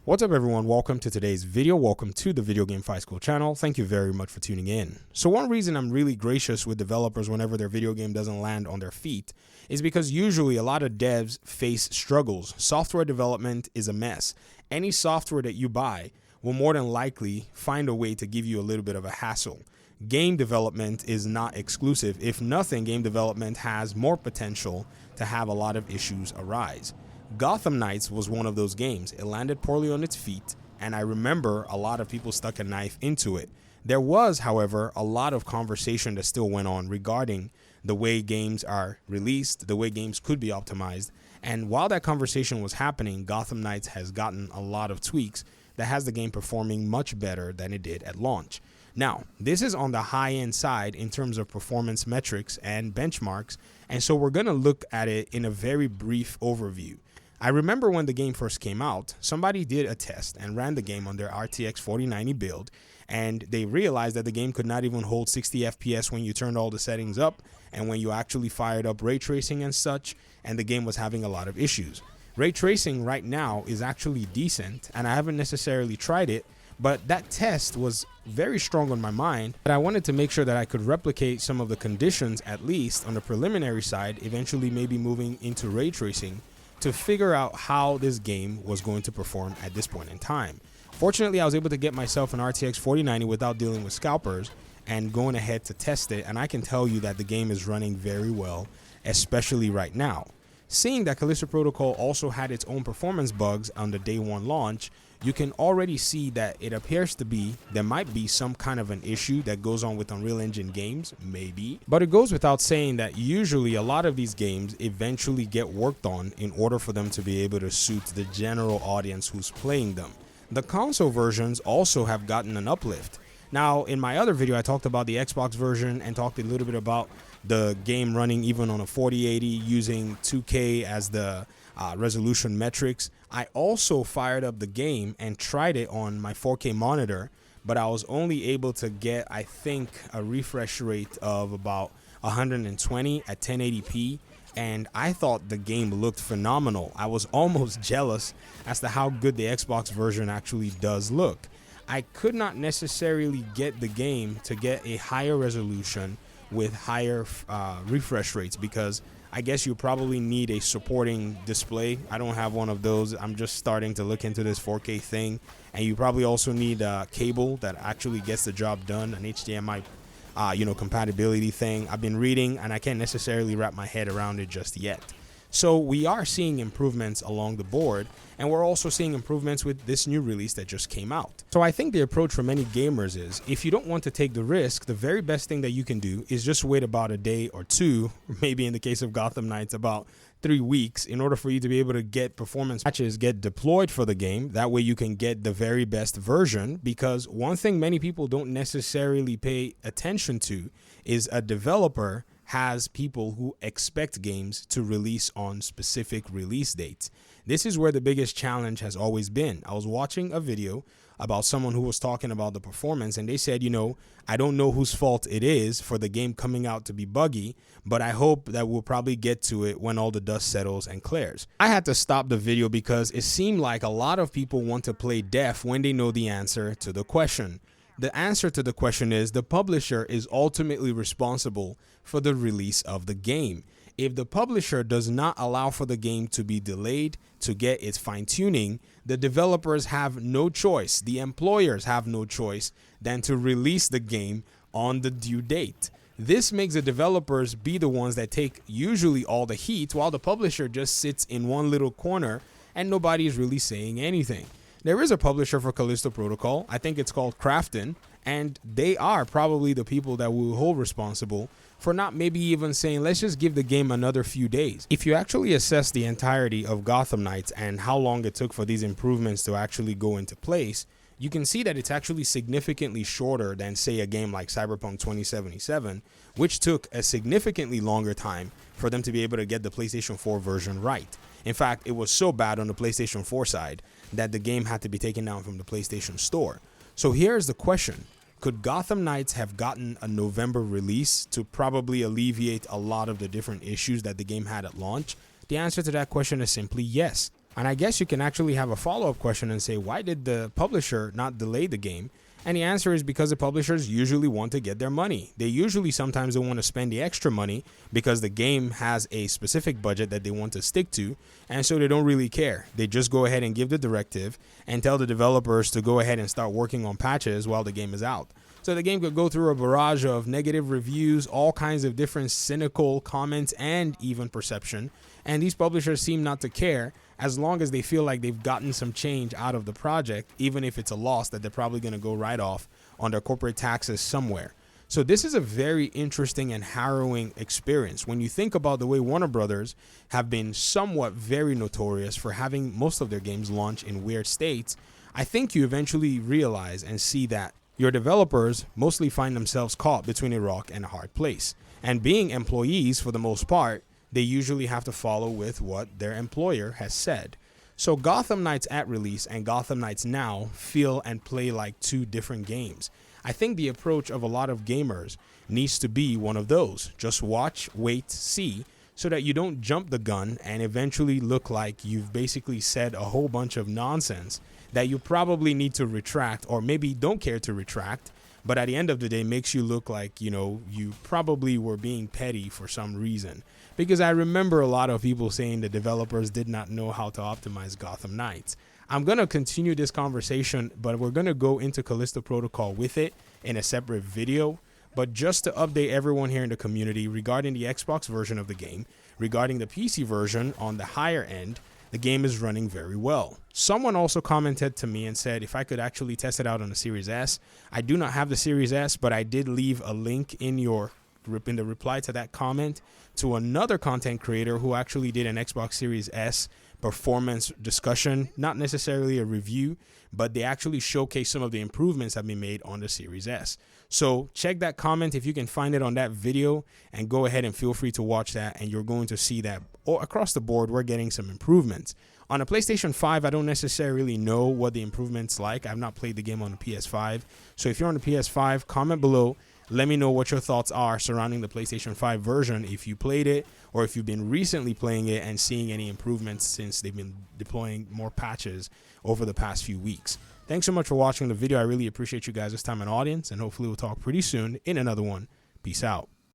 What's up everyone, welcome to today's video. Welcome to the Video Game Fight School channel. Thank you very much for tuning in. So one reason I'm really gracious with developers whenever their video game doesn't land on their feet is because usually a lot of devs face struggles. Software development is a mess. Any software that you buy will more than likely find a way to give you a little bit of a hassle. Game development is not exclusive. If nothing, game development has more potential to have a lot of issues arise. Gotham Knights was one of those games. It landed poorly on its feet, and I remember a lot of people stuck a knife into it. There was, however, a lot of conversation that still went on regarding the way games are released, the way games could be optimized, and while that conversation was happening, Gotham Knights has gotten a lot of tweaks that has the game performing much better than it did at launch. Now, this is on the high-end side in terms of performance metrics and benchmarks, and so we're going to look at it in a very brief overview. I remember when the game first came out, somebody did a test and ran the game on their RTX 4090 build, and they realized that the game could not even hold 60 FPS when you turned all the settings up and when you actually fired up ray tracing and such, and the game was having a lot of issues. Ray tracing right now is actually decent, and I haven't necessarily tried it, but that test was very strong on my mind, but I wanted to make sure that I could replicate some of the conditions, at least on the preliminary side, eventually maybe moving into ray tracing, to figure out how this game was going to perform at this point in time. Fortunately, I was able to get myself an RTX 4090 without dealing with scalpers and going ahead to test it, and I can tell you that the game is running very well, especially right now. Seeing that Callisto Protocol also had its own performance bugs on the day one launch, you can already see that it appears to be there might be some kind of an issue that goes on with Unreal Engine games, maybe. But it goes without saying that usually a lot of these games eventually get worked on in order for them to be able to suit the general audience who's playing them. The console versions also have gotten an uplift. Now, in my other video, I talked about the Xbox version and talked a little bit about the game running even on a 4080 using 2K as the resolution metrics. I also fired up the game and tried it on my 4K monitor, but I was only able to get, I think, a refresh rate of about 120 at 1080p, and I thought the game looked phenomenal. I was almost jealous as to how good the Xbox version actually does look. I could not necessarily get the game to get a higher resolution with higher refresh rates because I guess you probably need a supporting display. I don't have one of those. I'm just starting to look into this 4K thing, and you probably also need a cable that actually gets the job done, an HDMI compatibility thing. I've been reading and I can't necessarily wrap my head around it just yet. So we are seeing improvements along the board, and we're also seeing improvements with this new release that just came out. So I think the approach for many gamers is, if you don't want to take the risk, the very best thing that you can do is just wait about a day or two, maybe in the case of Gotham Knights about 3 weeks, in order for you to be able to get performance patches get deployed for the game. That way you can get the very best version, because one thing many people don't necessarily pay attention to is a developer has people who expect games to release on specific release dates. This is where the biggest challenge has always been. I was watching a video about someone who was talking about the performance, and they said, I don't know whose fault it is for the game coming out to be buggy, but I hope that we'll probably get to it when all the dust settles and clears. I had to stop the video because it seemed like a lot of people want to play deaf when they know the answer to the question. The answer to the question is the publisher is ultimately responsible for the release of the game. If the publisher does not allow for the game to be delayed to get its fine-tuning, the developers have no choice, the employers have no choice than to release the game on the due date. This makes the developers be the ones that take usually all the heat, while the publisher just sits in one little corner and nobody is really saying anything. There is a publisher for Callisto Protocol. I think it's called Krafton, and they are probably the people that will hold responsible for not maybe even saying, let's just give the game another few days. If you actually assess the entirety of Gotham Knights and how long it took for these improvements to actually go into place, you can see that it's actually significantly shorter than, say, a game like Cyberpunk 2077, which took a significantly longer time for them to be able to get the PlayStation 4 version right. In fact, it was so bad on the PlayStation 4 side that the game had to be taken down from the PlayStation Store. So here's the question. Could Gotham Knights have gotten a November release to probably alleviate a lot of the different issues that the game had at launch? The answer to that question is simply yes. And I guess you can actually have a follow-up question and say, why did the publisher not delay the game? And the answer is because the publishers usually want to get their money. They usually sometimes don't want to spend the extra money because the game has a specific budget that they want to stick to, and so they don't really care. They just go ahead and give the directive and tell the developers to go ahead and start working on patches while the game is out. So the game could go through a barrage of negative reviews, all kinds of different cynical comments, and even perception. And these publishers seem not to care as long as they feel like they've gotten some change out of the project, even if it's a loss that they're probably going to go right off on their corporate taxes somewhere. So this is a very interesting and harrowing experience when you think about the way Warner Brothers have been somewhat very notorious for having most of their games launch in weird states. I think you eventually realize and see that your developers mostly find themselves caught between a rock and a hard place. And being employees, for the most part, they usually have to follow with what their employer has said. So Gotham Knights at release and Gotham Knights now feel and play like two different games. I think the approach of a lot of gamers needs to be one of those. Just watch, wait, see, so that you don't jump the gun and eventually look like you've basically said a whole bunch of nonsense that you probably need to retract, or maybe don't care to retract, but at the end of the day makes you look like, you probably were being petty for some reason. Because I remember a lot of people saying the developers did not know how to optimize Gotham Knights. I'm going to continue this conversation, but we're going to go into Callisto Protocol with it in a separate video. But just to update everyone here in the community regarding the Xbox version of the game, regarding the PC version on the higher end, the game is running very well. Someone also commented to me and said if I could actually test it out on the Series S. I do not have the Series S, but I did leave a link in the reply to that comment to another content creator who actually did an Xbox Series S performance discussion, not necessarily a review, but they actually showcase some of the improvements that have been made on the Series S. So check that comment if you can find it on that video, and go ahead and feel free to watch that, and you're going to see that across the board we're getting some improvements. On a PlayStation 5, I don't necessarily know what the improvements like. I've not played the game on the PS5. So if you're on the PS5, comment below. Let me know what your thoughts are surrounding the PlayStation 5 version, if you played it or if you've been recently playing it and seeing any improvements since they've been deploying more patches over the past few weeks. Thanks so much for watching the video. I really appreciate you guys' time and audience, and hopefully we'll talk pretty soon in another one. Peace out.